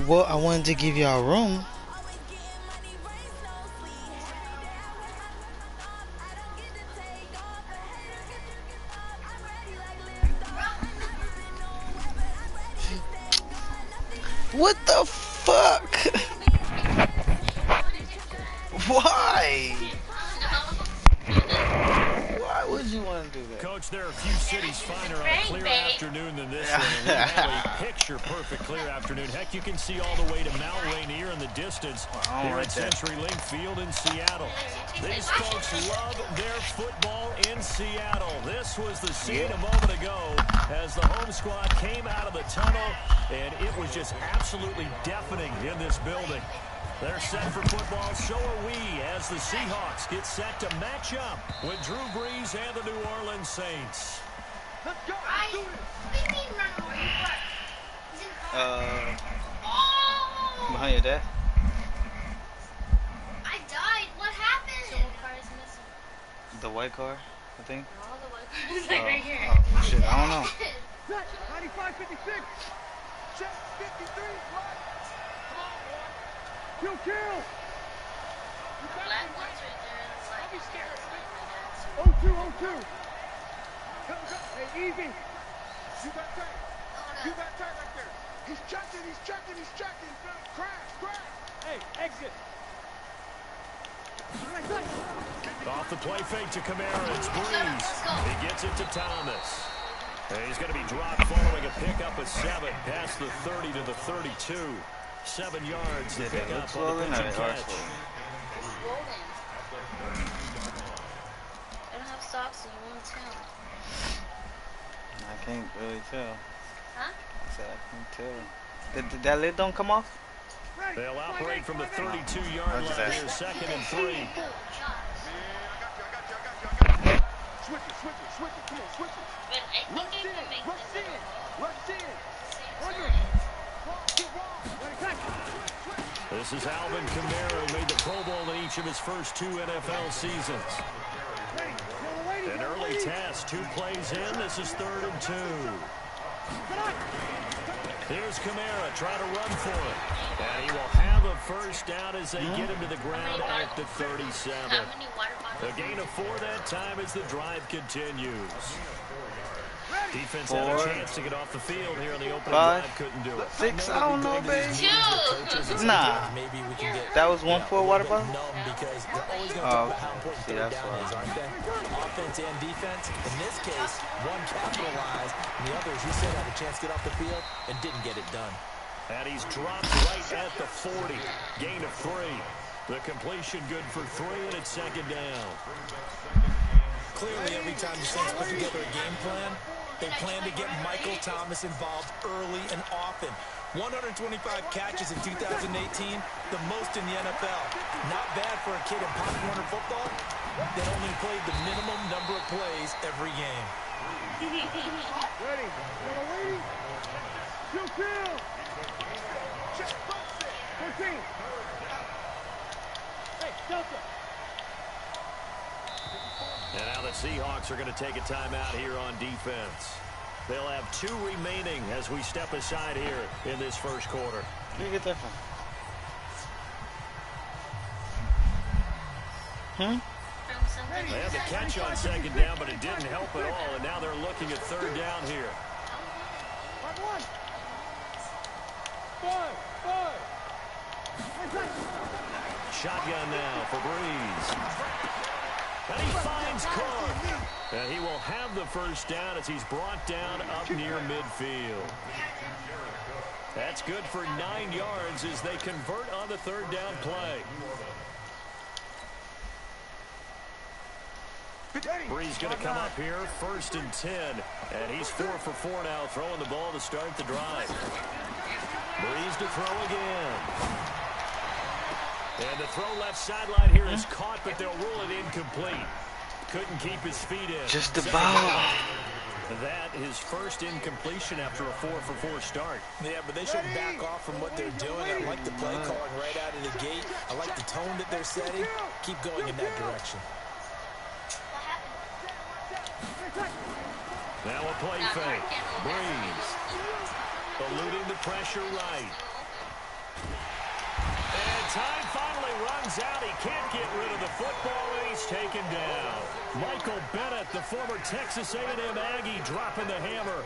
Well, I wanted to give y'all room. What the fuck? Why? Why would you want to do that? Coach, there are a few cities finer on a clear afternoon than this one. And we have a picture-perfect clear afternoon. Heck, you can see all the way to Mount Rainier in the distance here at CenturyLink Field in Seattle. These folks love their football in Seattle. This was the scene a moment ago as the home squad came out of the tunnel, and it was just absolutely deafening in this building. They're set for football, so are we, as the Seahawks get set to match up with Drew Brees and the New Orleans Saints. Let's go. Let's do this. Behind your dad? I died. What happened? So what car is missing? The white car, I think. All the white cars like right here. Oh, shit, I don't know. 95, 56. Check 53. What? Kill, kill! The black ones right there. Don't be scared. Like 0-2, 0-2. Hey, easy. You got tight. You got tight right there. He's checking, he's checking, he's checking. Crash, crash. Hey, exit. Off the play fake to Kamara, it's Brees. He gets it to Thomas. And he's going to be dropped following a pickup of 7 past the 30 to the 32. 7 yards to pick up on the pitch and catch. I don't have socks, so you won't tell. I can't really tell. Huh? I said I can't tell. That lid don't come off? They'll operate from the 32-yard line here, 2nd and 3. Switch it. Come on, switch it. But I think I can make Rush this. in. Rush in. This is Alvin Kamara, who made the Pro Bowl in each of his first 2 NFL seasons. An early test, 2 plays in. This is 3rd and 2. Here's Kamara trying to run for it. And he will have a first down as they get him to the ground at the 37. A gain of 4 that time as the drive continues. Defense had a chance to get off the field here in the opening drive, couldn't do it. 6, I don't know, baby. 2. Nah. Maybe we can get That was 1 for a water bottle? numb because they're always going to talk about how important see, third that's down is, why. aren't they? Offense and defense. In this case, one capitalized, and the other, as you said, had a chance to get off the field and didn't get it done. And he's dropped right at the 40. Gain of 3. The completion good for 3, and it's 2nd down. Clearly, every time the Saints put together a game plan, they plan to get Michael Thomas involved early and often. 125 catches in 2018, the most in the NFL. Not bad for a kid in Pop Warner football that only played the minimum number of plays every game. Ready. Kill. Check. 13. Hey, Delta. And now the Seahawks are going to take a timeout here on defense. They'll have 2 remaining as we step aside here in this first quarter. Where you get that from? They had the catch on 2nd down, but it didn't help at all, and now they're looking at 3rd down here. Shotgun now for Brees. And he finds Cook. And he will have the first down as he's brought down up near midfield. That's good for 9 yards as they convert on the 3rd down play. Brees going to come up here, 1st and 10. And he's 4 for 4 now, throwing the ball to start the drive. Brees to throw again. And the throw left sideline here is caught, but they'll rule it incomplete. Couldn't keep his feet in. Just about. That his first incompletion after a 4 for 4 start. Yeah, but they shouldn't back off from what they're doing. I like the play calling right out of the gate. I like the tone that they're setting. Keep going in that direction. Now a play fake. Brees eluding the pressure right. time finally runs out. He can't get rid of the football, and he's taken down. Michael Bennett, the former Texas A&M Aggie, dropping the hammer.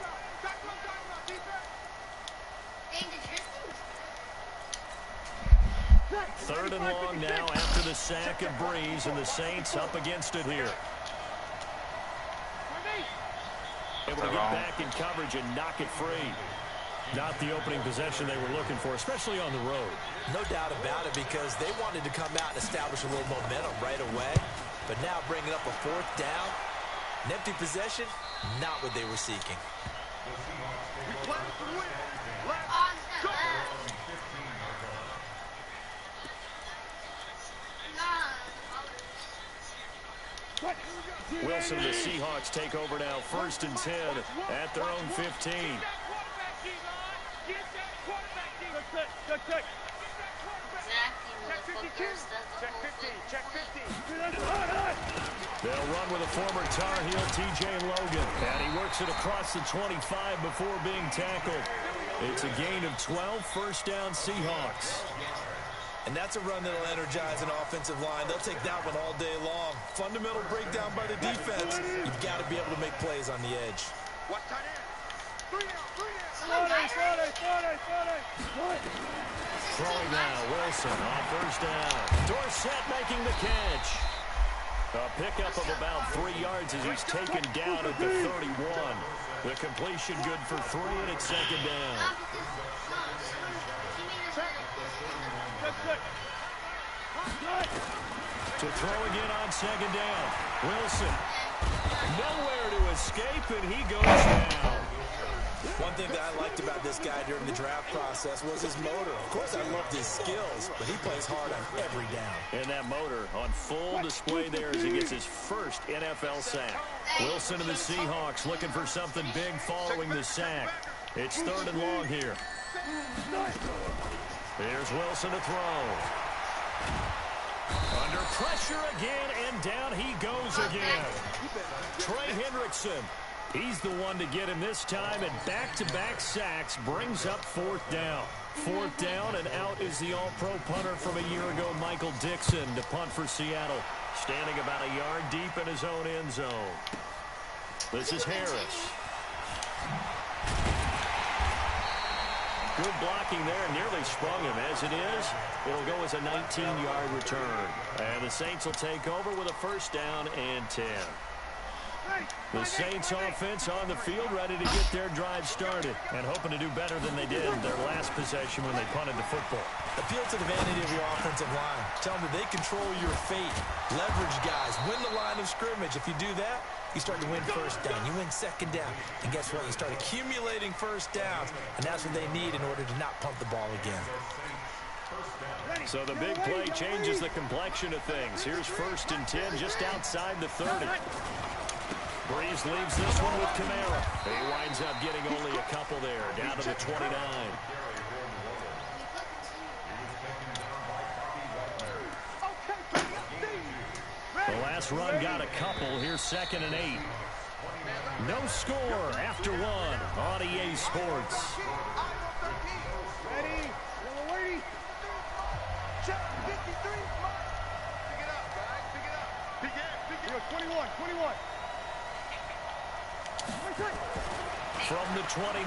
Third and long now after the sack of Breeze, and the Saints up against it here. Able to get back in coverage and knock it free. Not the opening possession they were looking for, especially on the road. No doubt about it, because they wanted to come out and establish a little momentum right away. But now bringing up a fourth down, an empty possession, not what they were seeking. Wilson and the Seahawks take over now, 1st and 10 at their own 15. They'll run with a former Tar Heel, T.J. Logan, and he works it across the 25 before being tackled. It's a gain of 12, 1st down Seahawks. And that's a run that'll energize an offensive line. They'll take that one all day long. Fundamental breakdown by the defense. You've got to be able to make plays on the edge. Throwing now, Wilson on 1st down. Dorsett making the catch. A pickup of about 3 yards as he's taken down at the 31. The completion good for 3, and it's 2nd down. To throw again on 2nd down. Wilson. Nowhere to escape, and he goes down. One thing that I liked about this guy during the draft process was his motor. Of course, I loved his skills, but he plays hard on every down. And that motor on full display there as he gets his first NFL sack. Wilson and the Seahawks looking for something big following the sack. It's 3rd and long here. Here's Wilson to throw. Under pressure again, and down he goes again. Trey Hendrickson. He's the one to get him this time, and back-to-back sacks brings up 4th down. 4th down, and out is the all-pro punter from a year ago, Michael Dixon, to punt for Seattle, standing about a yard deep in his own end zone. This is Harris. Good blocking there, nearly sprung him. As it is, it'll go as a 19-yard return. And the Saints will take over with a 1st down and 10. The Saints offense on the field, ready to get their drive started and hoping to do better than they did their last possession when they punted the football. Appeal to the vanity of your offensive line. Tell them that they control your fate. Leverage guys. Win the line of scrimmage. If you do that, you start to win 1st down. You win 2nd down. And guess what? You start accumulating 1st downs. And that's what they need in order to not punt the ball again. So the big play changes the complexion of things. Here's 1st and 10 just outside the 30. Breeze leaves this one with Kamara. He winds up getting only a couple there, down to the 29. The last run got a couple. Here's 2nd and 8. No score after 1 on EA Sports. Ready? Yellow lady. Check 53. Pick it up, guys. Pick it up. Pick it up. 21. 21. From the 29,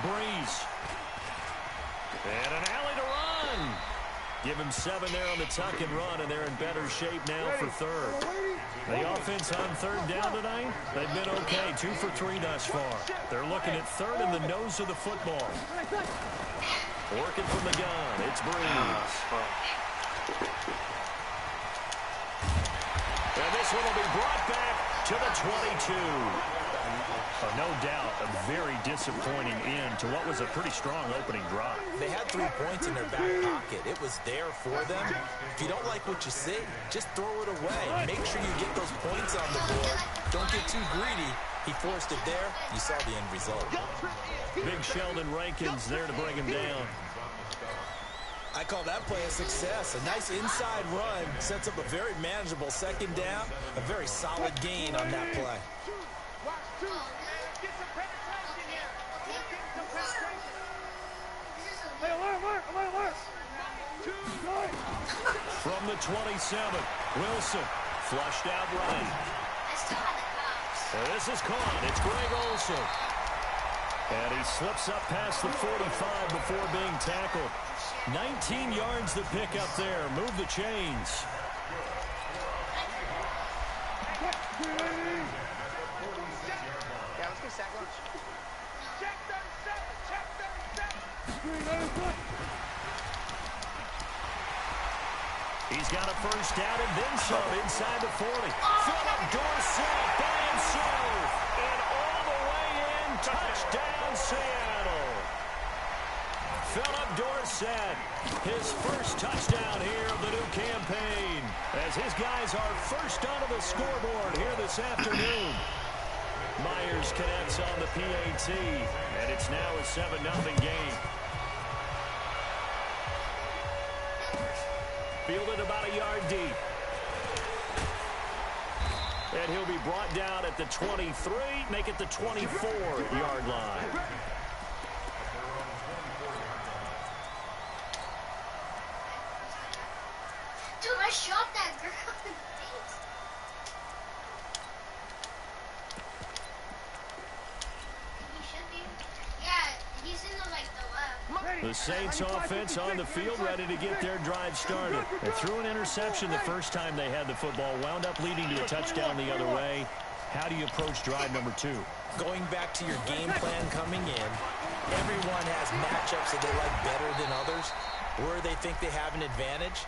Breeze. And an alley to run. Give him 7 there on the tuck and run, and they're in better shape now for 3rd. The offense on 3rd down tonight, they've been okay, 2 for 3 thus far. They're looking at 3rd in the nose of the football. Working from the gun, it's Breeze. And this one will be brought back to the 22. No doubt a very disappointing end to what was a pretty strong opening drive. They had 3 points in their back pocket. It was there for them. If you don't like what you see, just throw it away. Make sure you get those points on the board. Don't get too greedy. He forced it there. You saw the end result. Big Sheldon Rankins there to bring him down. I call that play a success. A nice inside run sets up a very manageable 2nd down. A very solid gain on that play. Get some penetration here. Get some penetration. Hey, alert. 2. From the 27, Wilson flushed out right. This is caught. It's Greg Olsen. And he slips up past the 45 before being tackled. 19 yards to pick up there. Move the chains. Yeah, let's go sack lunch. Check 37. Check 37. He's got a first down and then some inside the 40. Philip Dorsett by himself. And all the way in. Touchdown, Seattle. Philip Dorsett, his first touchdown here of the new campaign. As his guys are first onto the scoreboard here this afternoon. Myers connects on the PAT. And it's now a 7-0 game. Fielded about a yard deep. And he'll be brought down at the 23, make it the 24-yard line. Dude, I shot that girl in the face. He should be. Yeah, he's in the, like, the left. The Saints offense on the field, ready to get their drive started. They threw an interception the first time they had the football, wound up leading to a touchdown the other way. How do you approach drive number 2? Going back to your game plan coming in, everyone has matchups that they like better than others. Where they think they have an advantage,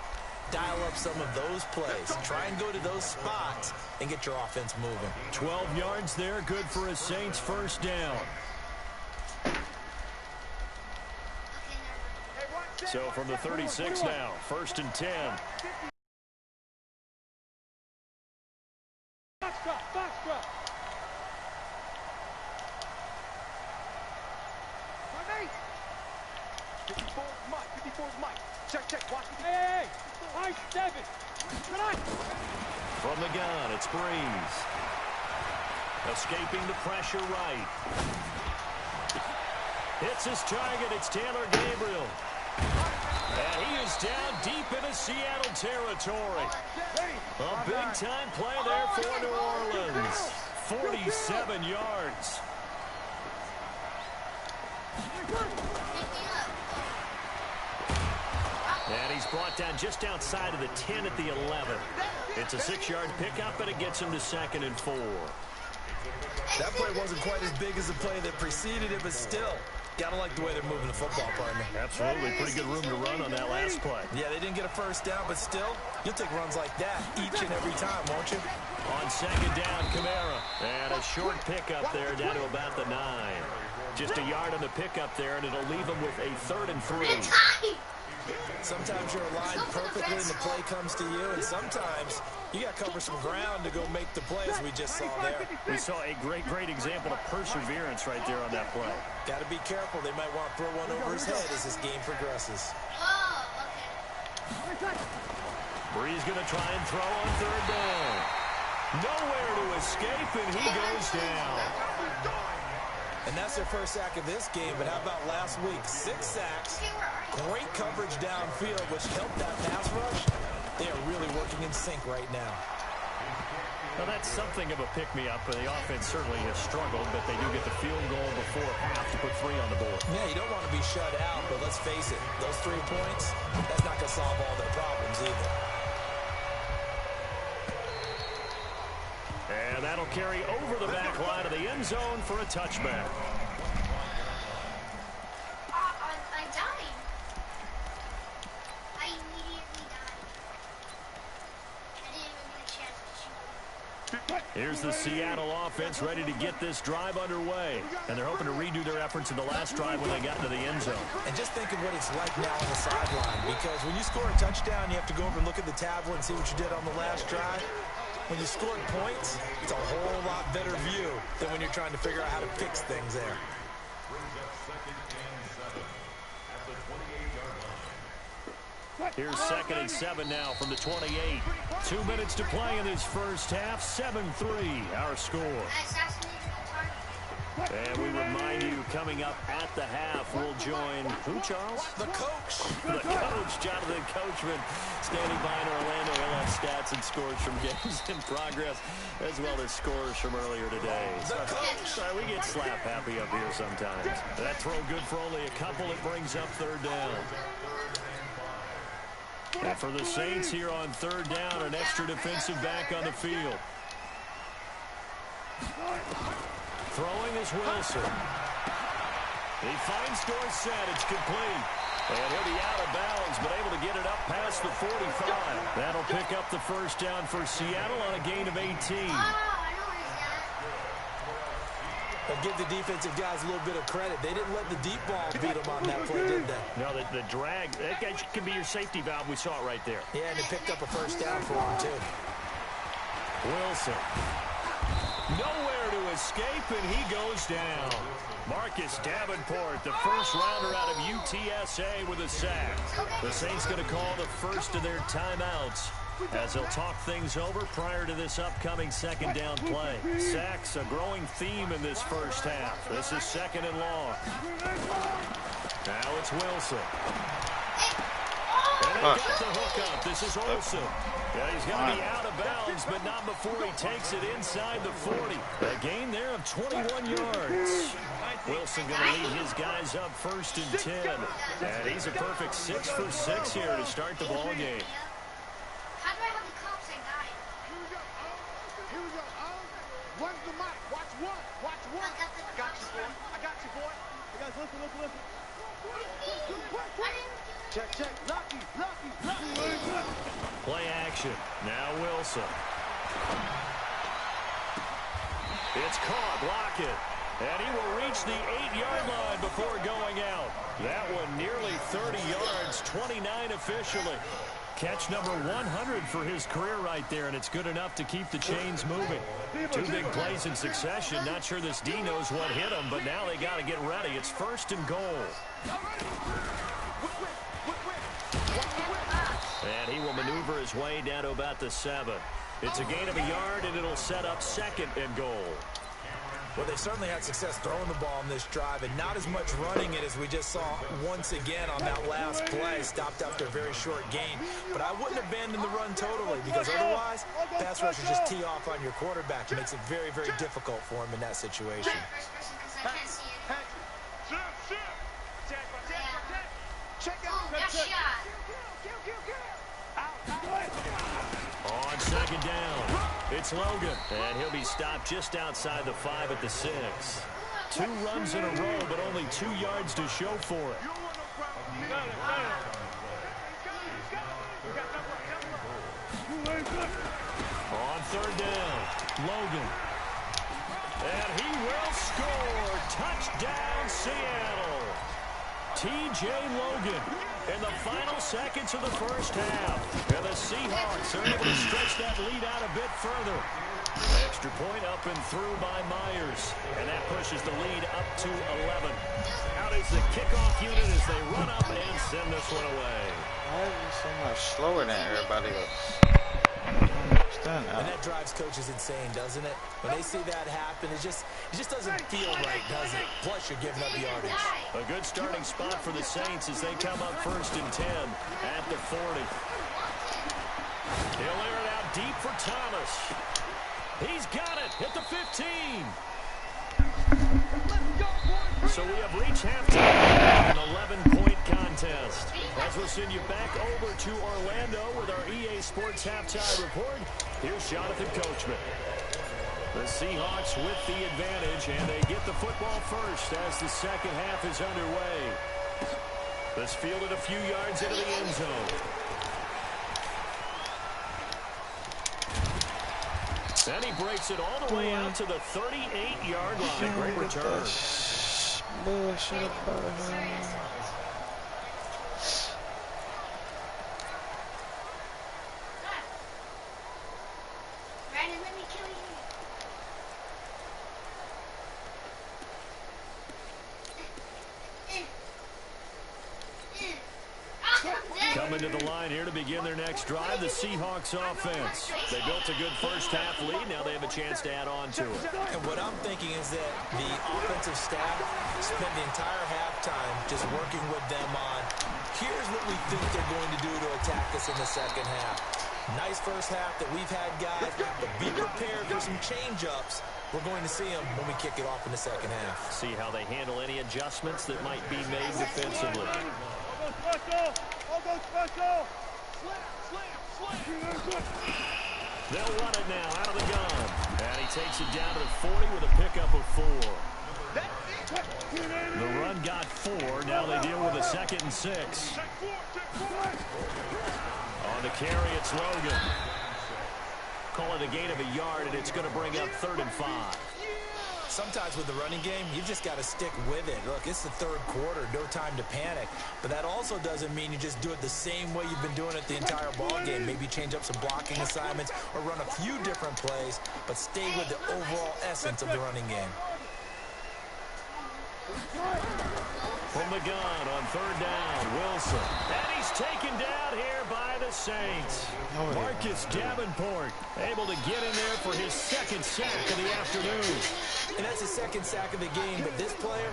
dial up some of those plays. Try and go to those spots and get your offense moving. 12 yards there, good for a Saints first down. So from the 36 now, 1st and 10. Box drop. My mate. 54 is Mike. 54 is Mike. Check. Watch it. Hey. Mike 7. Come on. From the gun, it's Breeze. Escaping the pressure right. Hits his target. It's Taylor Gabriel. And he is down deep into Seattle territory. A big-time play there for New Orleans. 47 yards. And he's brought down just outside of the 10 at the 11. It's a 6-yard pickup, and it gets him to 2nd and 4. That play wasn't quite as big as the play that preceded it, but still. Gotta like the way they're moving the football, partner. Absolutely. Pretty good room to run on that last play. Yeah, they didn't get a first down, but still, you'll take runs like that each and every time, won't you? On 2nd down, Kamara. And a short pickup there down to about the 9. Just a yard on the pickup there, and it'll leave them with a 3rd and 3. Sometimes you're aligned perfectly and the play comes to you, and sometimes you got to cover some ground to go make the play, as we just saw there. We saw a great example of perseverance right there on that play. Got to be careful. They might want to throw one over his head as this game progresses. Oh, okay. Breeze going to try and throw on 3rd down. Nowhere to escape, and he goes down. And that's their first sack of this game, but how about last week? 6 sacks, great coverage downfield, which helped that pass rush. They are really working in sync right now. Well, that's something of a pick-me-up. The offense certainly has struggled, but they do get the field goal before half to put 3 on the board. Yeah, you don't want to be shut out, but let's face it, those 3 points, that's not going to solve all their problems either. And that'll carry over the back line of the end zone for a touchback. I died. I immediately died. I didn't even get a chance to shoot. Here's the Seattle offense ready to get this drive underway. And they're hoping to redo their efforts in the last drive when they got into the end zone. And just think of what it's like now on the sideline, because when you score a touchdown, you have to go over and look at the tablet and see what you did on the last drive. When you scored points, it's a whole lot better view than when you're trying to figure out how to fix things there. Here's 2nd and 7 now from the 28. 2 minutes to play in this first half. 7-3, our score. I assassinated the target. And we remind you, coming up at the half, we'll join who, Charles? The coach. The coach, Jonathan Coachman, standing by in Orlando. He'll have stats and scores from games in progress, as well as scores from earlier today. Sorry, we get slap happy up here sometimes. That throw good for only a couple. It brings up third down. And for the Saints here on third down, an extra defensive back on the field. Throwing is Wilson. He finds Dorsett. It's complete. And he'll be out of bounds, but able to get it up past the 45. That'll pick up the first down for Seattle on a gain of 18. But give the defensive guys a little bit of credit. They didn't let the deep ball beat them on that play, did they? No, the drag, that can be your safety valve. We saw it right there. Yeah, and they picked up a first down for him, too. Wilson. Nowhere to escape, and he goes down. Marcus Davenport, the first rounder out of UTSA with a sack. The Saints going to call the first of their timeouts as they'll talk things over prior to this upcoming second down play. Sacks, a growing theme in this first half. This is second and long. Now it's Wilson. And they got the hook up. This is Olsen. Yeah, he's going to be out of bounds, but not before he takes it inside the 40. A gain there of 21 yards. Wilson going to lead his guys up first and 10. And he's a perfect 6 for 6 here to start the ball game. How do I have the cops and guy? Here we go. Here we go. Runs the mic. Watch one. Watch one. I got you, boy. I got you, boy. You guys listen. Check. Lucky. Play action. Now Wilson. It's caught. Block it. And he will reach the 8-yard line before going out. That one nearly 30 yards, 29 officially. Catch number 100 for his career right there, and it's good enough to keep the chains moving. 2 big plays in succession. Not sure this D knows what hit him, but now they got to get ready. It's first and goal. And he will maneuver his way down to about the 7. It's a gain of a yard, and it'll set up second and goal. Well, they certainly had success throwing the ball on this drive, and not as much running it as we just saw once again on that last play. Stopped after a very short gain. But I wouldn't abandon the run totally, because otherwise, pass rushers just tee off on your quarterback. It makes it very, very difficult for him in that situation. On second down, it's Logan, and he'll be stopped just outside the 5 at the 6. 2 runs in a row, but only 2 yards to show for it. On third down, Logan. And he will score. Touchdown, Seattle. T.J. Logan in the final seconds of the first half. And the Seahawks are able to stretch that lead out a bit further. Extra point up and through by Myers. And that pushes the lead up to 11. Out is the kickoff unit as they run up and send this one away. Why is he so much slower than everybody else? And that drives coaches insane, doesn't it? When they see that happen, it just doesn't feel right, does it? Plus, you're giving up yardage. A good starting spot for the Saints as they come up first and 10 at the 40. He'll air it out deep for Thomas. He's got it at the 15. So we have reached halftime, an 11-point contest. As we'll send you back over to Orlando with our EA Sports Halftime Report, here's Jonathan Coachman. The Seahawks with the advantage, and they get the football first as the second half is underway. This fielded a few yards into the end zone. And he breaks it all the way out to the 38-yard line. Great return. Bullshit about him. Brandon, let me kill you. Coming Coming to the line here to begin their next drive, the Seahawks offense. They built a good first-half lead. Now they have a chance to add on to it. And what I'm thinking is that the offensive staff spent the entire halftime just working with them on, here's what we think they're going to do to attack us in the second half. Nice first half that we've had, guys, but be prepared for some change-ups. We're going to see them when we kick it off in the second half. See how they handle any adjustments that might be made defensively. They'll run it now out of the gun. And he takes it down to the 40 with a pickup of 4. The run got 4. Now they deal with a 2nd and 6. On the carry, it's Logan. Call it a gain of a yard, and it's going to bring up 3rd and 5. Sometimes with the running game, you just got to stick with it. Look, it's the third quarter, no time to panic. But that also doesn't mean you just do it the same way you've been doing it the entire ball game. Maybe change up some blocking assignments or run a few different plays, but stay with the overall essence of the running game. From the gun on 3rd down, Wilson. And he's taken down here by the Saints. Marcus Davenport able to get in there for his 2nd sack of the afternoon. And that's his 2nd sack of the game, but this player,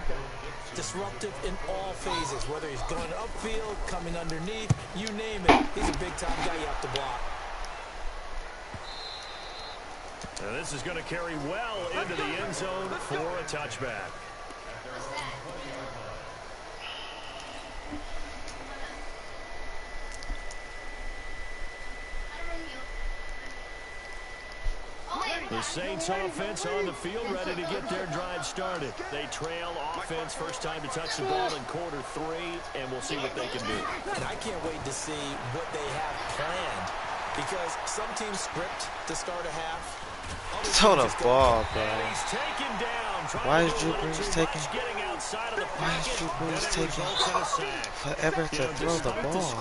disruptive in all phases, whether he's going upfield, coming underneath, you name it. He's a big-time guy you have to block. And this is going to carry well into the end zone for a touchback. The Saints offense on the field ready to get their drive started. They trail offense, first time to touch the ball in quarter 3, and we'll see what they can do. And I can't wait to see what they have planned, because some teams script to start a half. Throw the ball, bro. He's taken down. Why is Drew Brees taking? Why is Drew Brees taking forever to throw the ball?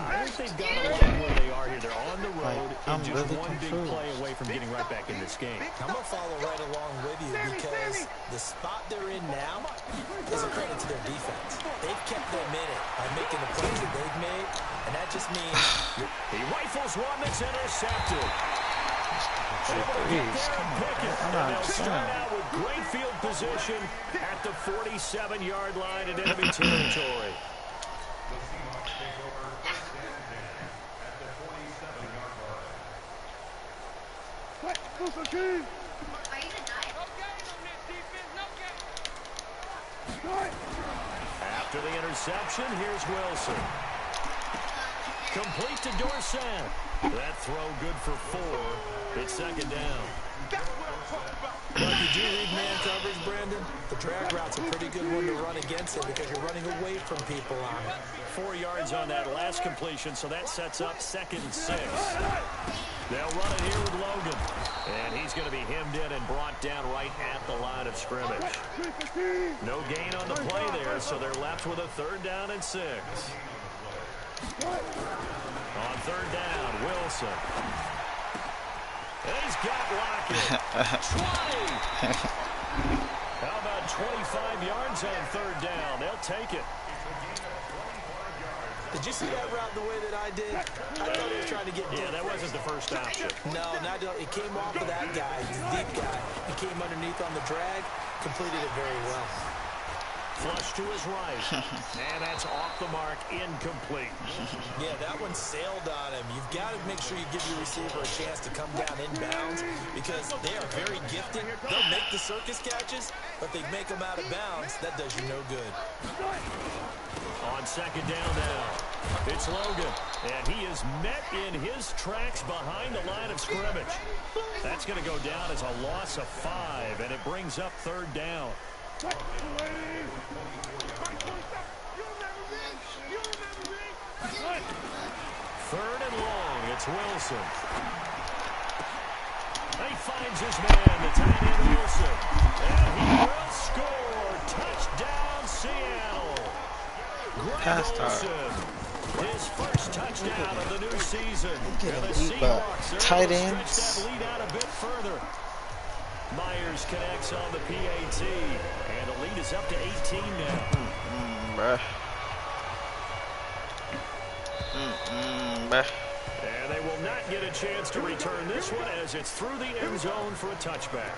I think they've got a lot where they are here. They're on the road. I'm just really one big confused. play away from getting right back in this game. I'm going to follow right along with you, because the spot they're in now is a credit to their defense. They've kept them in it by making the plays that they've made, and that just means he rifles one that's intercepted. Please, come on. I'm not Start out with great field position at the 47-yard line in enemy territory. After the interception, here's Wilson. Complete to Dorsett. That throw good for 4. It's 2nd down. Well, did you read man coverage, Brandon? The drag route's a pretty good one to run against it because you're running away from people on it. 4 yards on that last completion, so that sets up 2nd and 6. They'll run it here with Logan. And he's going to be hemmed in and brought down right at the line of scrimmage. No gain on the play there, so they're left with a 3rd down and 6. On 3rd down, Wilson. And he's got Lockett. 20. How about 25 yards on 3rd down? They'll take it. Did you see that route the way that I did? I thought he was trying to get deep. Yeah, that wasn't the first option. No, it came off of that guy, the deep guy. He came underneath on the drag, completed it very well. Flush to his right. And that's off the mark, incomplete. Yeah, that one sailed on him. You've got to make sure you give your receiver a chance to come down inbounds, because they are very gifted. They'll make the circus catches, but they make them out of bounds. That does you no good. On 2nd down now, it's Logan. And he is met in his tracks behind the line of scrimmage. That's going to go down as a loss of 5, and it brings up 3rd down. 3rd and long, it's Wilson. He finds his man, the tight end Wilson. And he will score. Touchdown, Seattle. Greg Olsen, his first touchdown of the new season. And the Seahawks are tight able to ends. stretch that lead out a bit further. Myers connects on the PAT, and the lead is up to 18 now. And they will not get a chance to return this one as it's through the end zone for a touchback.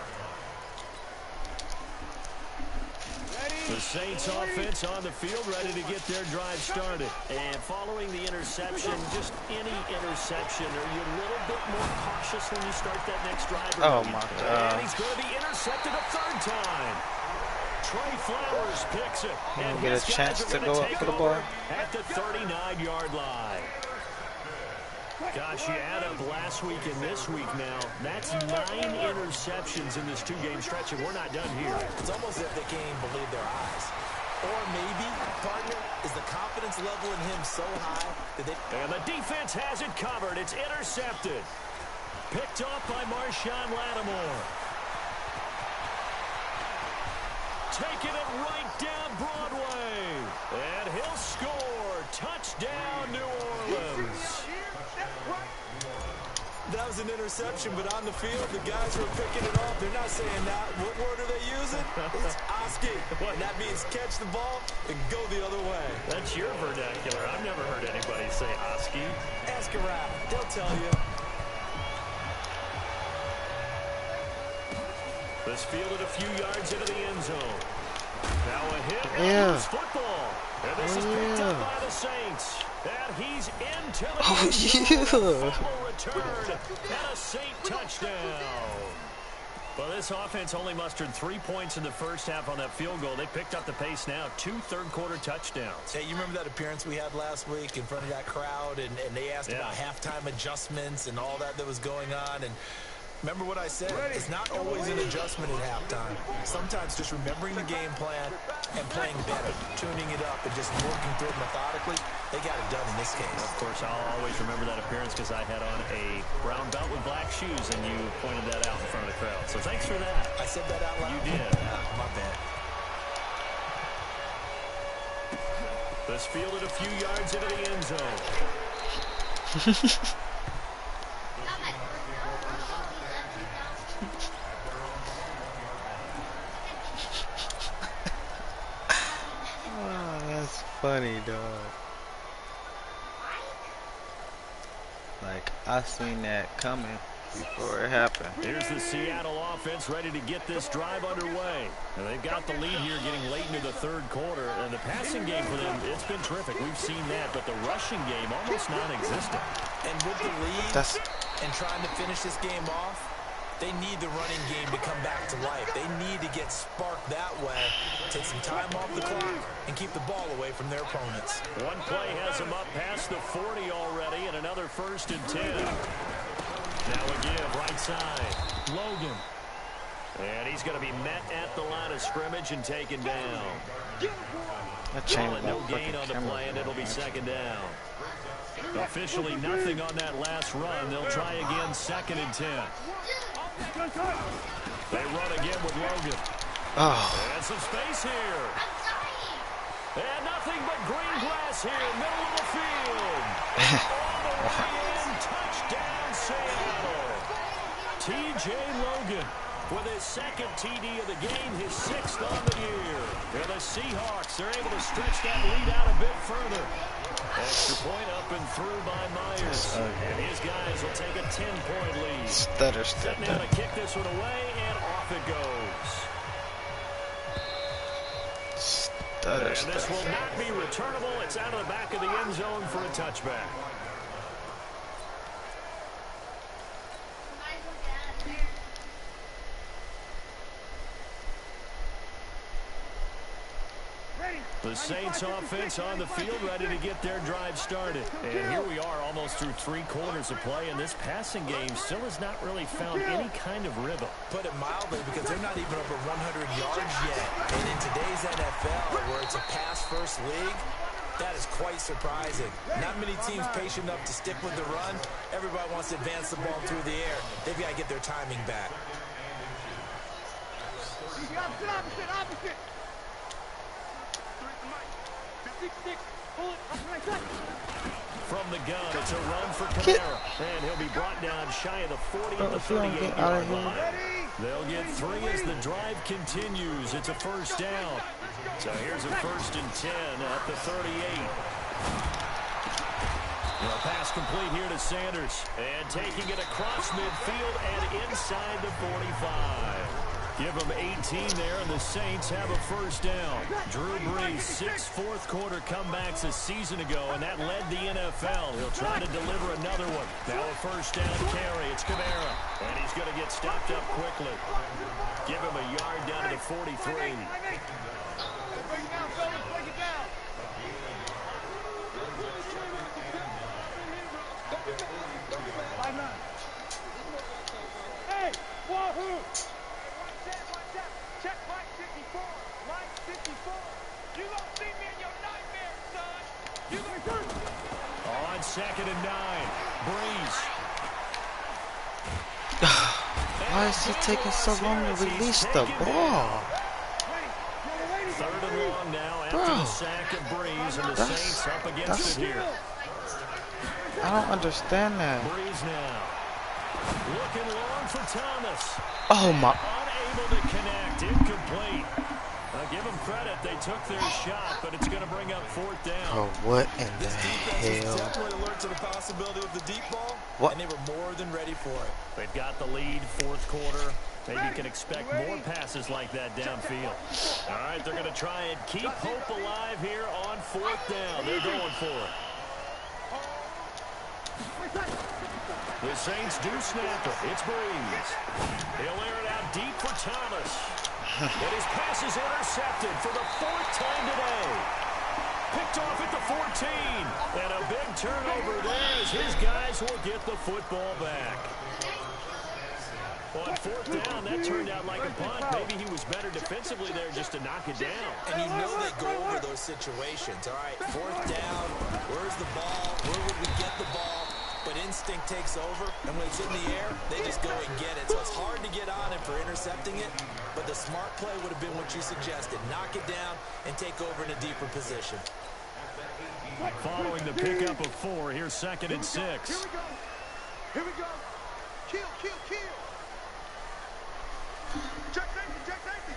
The Saints offense on the field, ready to get their drive started. And following the interception, just any interception, are you a little bit more cautious when you start that next drive? Oh my God. And he's going to be intercepted a third time. Trey Flowers picks it. And get a chance to go up for the ball at the 39-yard line. Gosh, you add up last week and this week now. That's 9 interceptions in this two-game stretch, and we're not done here. It's almost as if they can't even believe their eyes. Or maybe, partner, is the confidence level in him so high that they... And the defense has it covered. It's intercepted. Picked off by Marshawn Lattimore. Taking it right down Broadway. And he'll score. Touchdown, New Orleans. That was an interception, but on the field, the guys were picking it off. They're not saying that. What word are they using? It's Oski. And that means catch the ball and go the other way. That's your vernacular. I've never heard anybody say Oski. Ask around. They'll tell you. This fielded a few yards into the end zone. Now a hit Yeah. football. And this is picked up by the Saints. And he's into the yeah. return and a Saint touchdown. Well, this offense only mustered 3 points in the first half on that field goal. They picked up the pace now. 2 third-quarter touchdowns. Hey, you remember that appearance we had last week in front of that crowd, and they asked about halftime adjustments and all that was going on, and remember what I said? It's not always an adjustment at halftime. Sometimes just remembering the game plan and playing better, tuning it up, and just working through it methodically. They got it done in this case. Of course, I'll always remember that appearance because I had on a brown belt with black shoes, and you pointed that out in front of the crowd. So thanks for that. I said that out loud? You did. My bad. This fielded a few yards into the end zone. Oh, that's funny, dog. Like, I seen that coming before it happened. Here's the Seattle offense ready to get this drive underway. And they've got the lead here getting late into the third quarter. And the passing game for them, it's been terrific. We've seen that. But the rushing game, almost non-existent. And with the lead and trying to finish this game off, they need the running game to come back to life. They need to get sparked that way, take some time off the clock, and keep the ball away from their opponents. One play has them up past the 40 already, and another 1st and 10. Now again, right side, Logan. And he's going to be met at the line of scrimmage and taken down. No gain on the play, and it'll be 2nd down. Officially nothing on that last run. They'll try again, 2nd and 10. They run again with Logan. And some space here. And nothing but green grass here, middle of the field. All the way in, touchdown Seattle. T.J. Logan with his 2nd TD of the game, his 6th on the year. And the Seahawks are able to stretch that lead out a bit further. Extra point up and through by Myers. And his guys will take a 10-point lead. Setting out to kick this one away, and off it goes. And this will not be returnable. It's out of the back of the end zone for a touchback. The Saints offense on the field ready to get their drive started. And here we are almost through 3 quarters of play, and this passing game still has not really found any kind of rhythm. Put it mildly, because they're not even over 100 yards yet. And in today's NFL, where it's a pass-first league, that is quite surprising. Not many teams patient enough to stick with the run. Everybody wants to advance the ball through the air. They've got to get their timing back. Opposite. From the gun, it's a run for Kamara. And he'll be brought down shy of the 40 at the 38-yard line. They'll get 3 as the drive continues. It's a 1st down. So here's a 1st and 10 at the 38. A pass complete here to Sanders. And taking it across midfield and inside the 45. Give them 18 there, and the Saints have a first down. Drew Brees, 6 fourth-quarter comebacks a season ago, and that led the NFL. He'll try to deliver another one. Now a first down carry. It's Kamara, and he's going to get stopped up quickly. Give him a yard down to the 43. Hey, wahoo! Check line 54. Line 54. You gonna see me in your nightmares, son. You gonna do On 2nd and 9. Breeze. Why is he taking so long to release the ball? 3rd and long now after the sack of Breeze, and the Saints up against it here. I don't understand that. Breeze now. Looking long for Thomas. Oh my. Unable to connect. Incomplete. Give them credit. They took their shot, but it's going to bring up 4th down. Oh, what in the This defense was hell? definitely alert to the possibility of the deep ball, What? and they were more than ready for it. They've got the lead, 4th quarter. Maybe you can expect more passes like that downfield. All right, they're going to try and keep hope alive here on 4th down. They're going for it. The Saints do snap it. It's Breeze. He'll air it out deep for Thomas. And his pass is intercepted for the 4th time today. Picked off at the 14. And a big turnover there as his guys will get the football back. On 4th down, that turned out like a punt. Maybe he was better defensively there just to knock it down. And you know they go over those situations. All right, 4th down, where's the ball? Where would we get the ball? But instinct takes over, and when it's in the air, they just go and get it. So it's hard to get on him for intercepting it, but the smart play would have been what you suggested. Knock it down and take over in a deeper position. Following the pickup of 4, here's 2nd and 6. Here we go. Here we go. Kill, kill, kill. Check safety, check safety.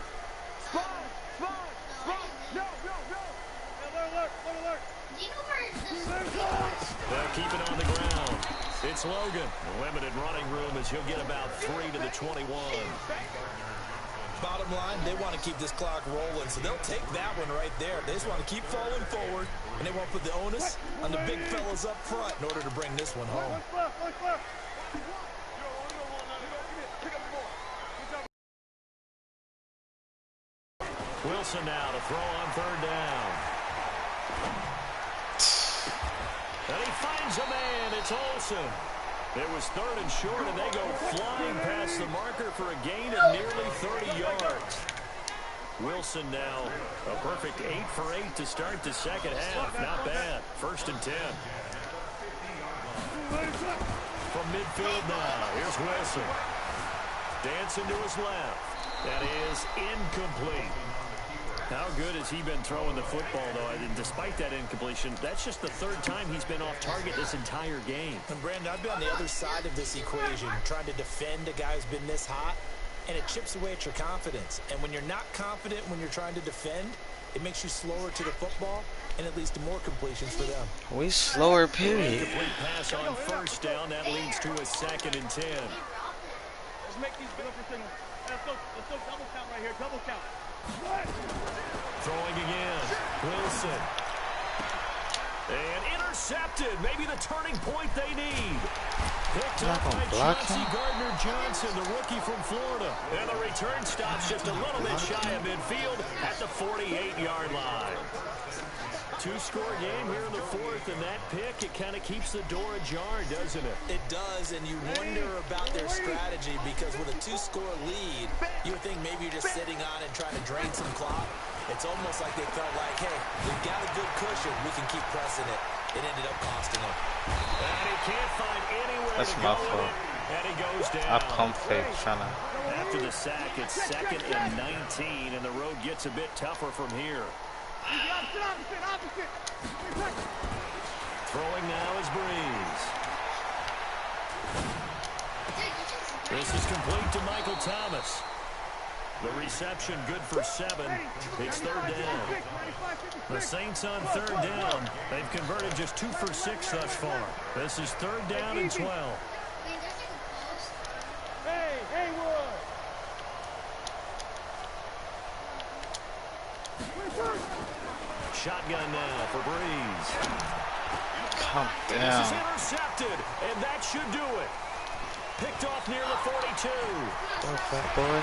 Spawn, spawn, spawn. No, no, no. Alert, alert. Do you know where this They'll keep it on the ground. It's Logan. Limited running room as he'll get about 3 to the 21. Bottom line, they want to keep this clock rolling, so they'll take that one right there. They just want to keep falling forward, and they won't put the onus on the big fellas up front in order to bring this one home. Wilson now to throw on 3rd down. And he finds a man. It's Olsen. It was 3rd and short, and they go flying past the marker for a gain of nearly 30 yards. Wilson now a perfect 8 for 8 to start the 2nd half. Not bad. 1st and 10. From midfield now, here's Wilson. Dancing to his left. That is incomplete. How good has he been throwing the football, though? And despite that incompletion, that's just the 3rd time he's been off target this entire game. And Brandon, I've been on the other side of this equation, trying to defend a guy who's been this hot, and it chips away at your confidence. And when you're not confident when you're trying to defend, it makes you slower to the football, and it leads to more completions for them. We slower, period. Complete pass on 1st down. That leads to a 2nd and 10. Let's make these good for signals. Let's go double count right here, double count. Throwing again. Wilson. And intercepted. Maybe the turning point they need. Picked up by Chauncey Gardner-Johnson, the rookie from Florida. And the return stops just a little bit shy of midfield at the 48-yard line. 2-score game here in the 4th, and that pick, it kind of keeps the door ajar, doesn't it? It does, and you wonder about their strategy because with a 2-score lead, you would think maybe you're just sitting on it trying to drain some clock. It's almost like they felt like, hey, we've got a good cushion. We can keep pressing it. It ended up costing them. And he can't find anywhere That's to my go with fault. it, and he goes down. I pump fake trying to. After the sack, it's 2nd and 19, and the road gets a bit tougher from here. Opposite. Throwing now is Breeze. This is complete to Michael Thomas. The reception good for 7. It's third down. The Saints on third down. They've converted just 2 for 6 thus far. This is third down and 12. Hey, Haywood! Shotgun now for Breeze. Come This is down. intercepted, and that should do it. Picked off near the 42. Go, fat boy.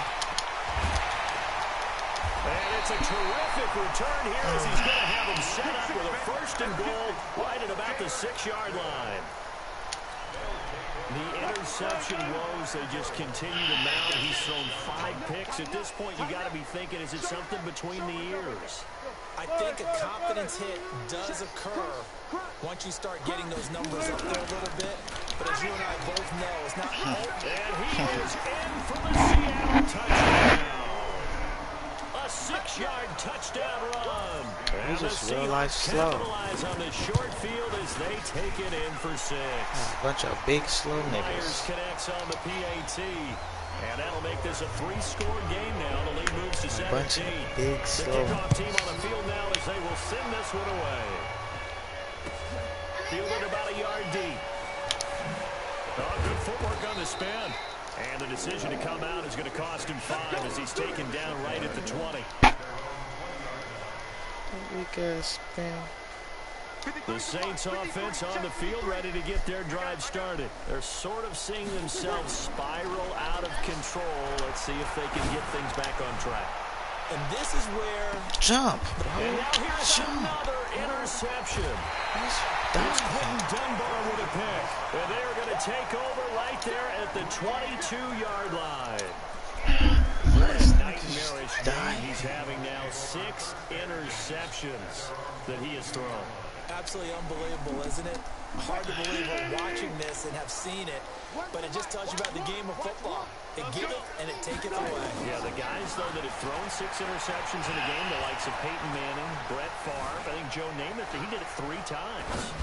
And it's a terrific return here as he's going to have him set up with a 1st and goal right at about the 6-yard line. The interception woes, they just continue to mount. He's thrown 5 picks. At this point, you got to be thinking, is it something between the ears? I think a confidence hit does occur once you start getting those numbers up there a little bit. But as you and I both know, it's not all. And he is in for the Seattle touchdown. A 6-yard touchdown run. We And just the realized Seahawks slow. capitalize on the short field as they take it in for 6. A bunch of big slow Myers niggas. connects on the PAT. And that'll make this a 3-score game now. The lead moves to 17. Bunch of big The slow. kickoff team on the field now as they will send this one away. Fielded about a yard deep. Oh, good footwork on the spin. And the decision to come out is going to cost him 5 as he's taken down right at the 20. Weak ass spin. The Saints offense on the field ready to get their drive started. They're sort of seeing themselves spiral out of control. Let's see if they can get things back on track. And this is where Jump, And bro. now here's Jump. another interception. He's It's done. Quentin Dunbar with a pick. And they are going to take over right there at the 22-yard line. What a nightmarish game he's having now. 6 interceptions that he has thrown. absolutely unbelievable, isn't it? Hard to believe we're watching this and have seen it, but it just tells you about the game of football. It giveth and it taketh away. Yeah, the guys, though, that have thrown 6 interceptions in a game, the likes of Peyton Manning, Brett Favre, I think Joe Namath, he did it 3 times.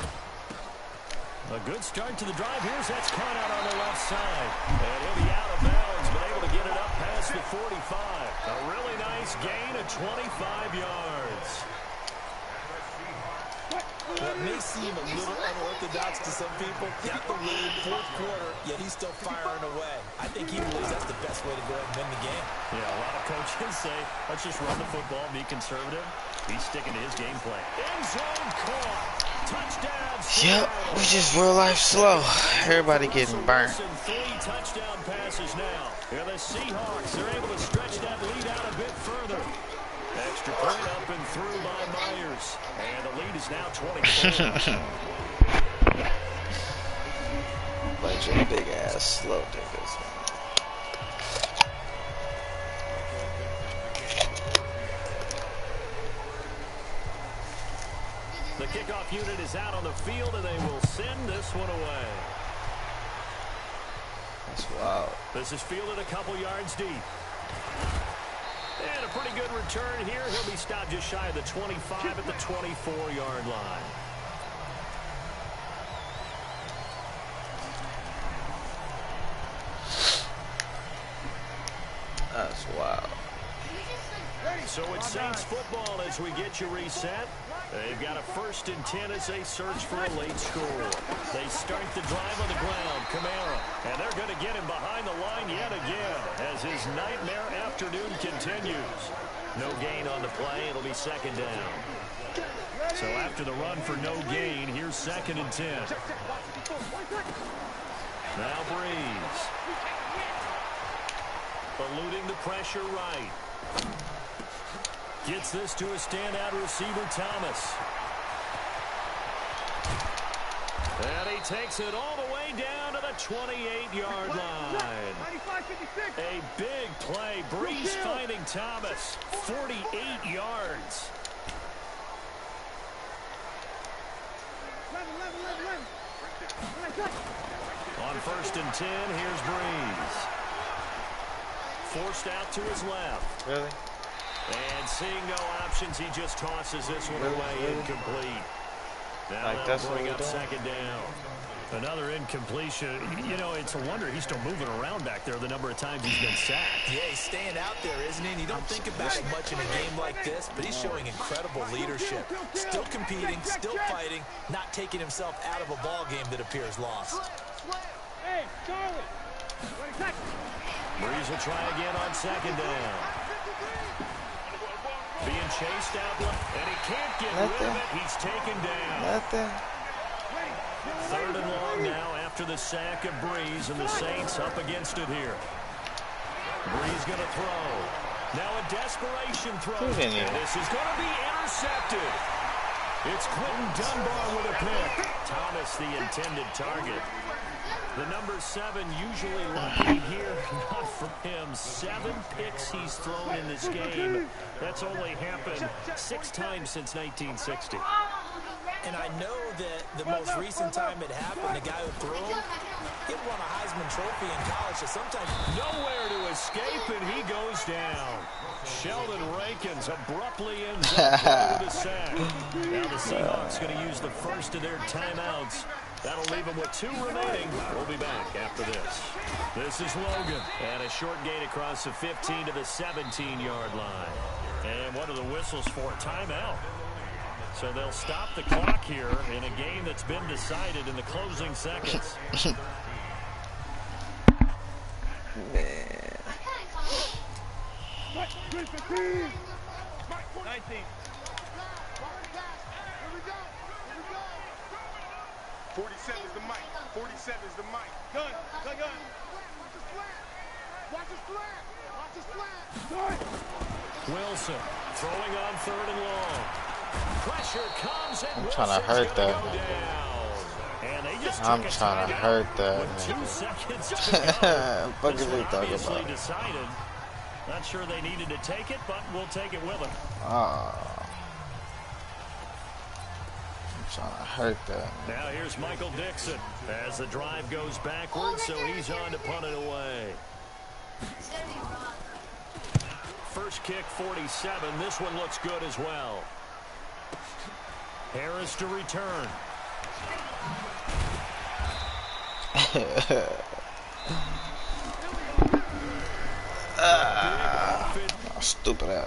A good start to the drive. Here's that's caught out on the left side. And he'll be out of bounds, but able to get it up past the 45. A really nice gain of 25 yards. That may seem a little unorthodox to some people. Got the lead, 4th quarter, yet he's still firing away. I think he believes that's the best way to go ahead and win the game. Yeah, a lot of coaches say, let's just run the football, be conservative. He's sticking to his game plan. End zone caught. Touchdown. Yep, we just real life slow. Everybody getting burnt. 3 touchdown passes now. And the Seahawks are able to stretch that lead out a bit further. Extra point up and through by Myers. And the lead is now 24. Bunch of big ass slow niggas. The kickoff unit is out on the field, and they will send this one away. That's wild. This is fielded a couple yards deep. And a pretty good return here. He'll be stopped just shy of the 25 at the 24-yard line. That's wild. So it's Saints football as we get you reset. They've got a 1st and 10 as they search for a late score. They start the drive on the ground. Kamara. And they're going to get him behind the line yet again as his nightmare afternoon continues. No gain on the play. It'll be 2nd down. So after the run for no gain, here's 2nd and 10. Now Breeze. Eluding the pressure right. Gets this to a standout receiver, Thomas. And he takes it all the way down to the 28-yard line. A big play. Breeze finding Thomas. 48 yards. On 1st and 10, here's Breeze. Forced out to his left. Really? And seeing no options, he just tosses this one away incomplete. Now Like, that's what bring we're up doing? 2nd down. Another incompletion. You know, it's a wonder he's still moving around back there the number of times he's been sacked. Yeah, he's staying out there, isn't he? And you don't think about it much in a game like this, but he's showing incredible leadership. Still competing, still fighting, not taking himself out of a ball game that appears lost. Hey, Charlie. Breeze will try again on second down. Being chased out, and he can't get rid of it. He's taken down. Third and long now after the sack of Breeze, and the Saints up against it here. Breeze going to throw. Now a desperation throw. And this is going to be intercepted. It's Quentin Dunbar with a pick. Thomas the intended target. The number 7 usually lucky here. Not for him. 7 picks he's thrown in this game. That's only happened 6 times since 1960. And I know that the most recent time it happened, the guy who threw him, he won a Heisman Trophy in college, so sometimes nowhere to escape, and he goes down. Sheldon Rankins abruptly ends up with a sack. Now the Seahawks going to use the first of their timeouts. That'll leave them with 2 remaining. We'll be back after this. This is Logan. And a short gain across the 15 to the 17-yard line. And what are the whistles for? Timeout. So they'll stop the clock here in a game that's been decided in the closing seconds. 19. Here we go. 47 is the mic. 47 is the mic. Gun. Watch his flat. Watch his flat. Wilson throwing on 3rd and long. Pressure comes and I'm trying to hurt that. I'm trying to hurt that. With 2 seconds to go. What This is one he talking obviously about? decided. Not sure they needed to take it, but we'll take it with them. I'm trying to hurt that. Now here's Michael Dixon as the drive goes backwards, so he's on to punt it away. First kick, 47. This one looks good as well. Harris to return. Stupid ass.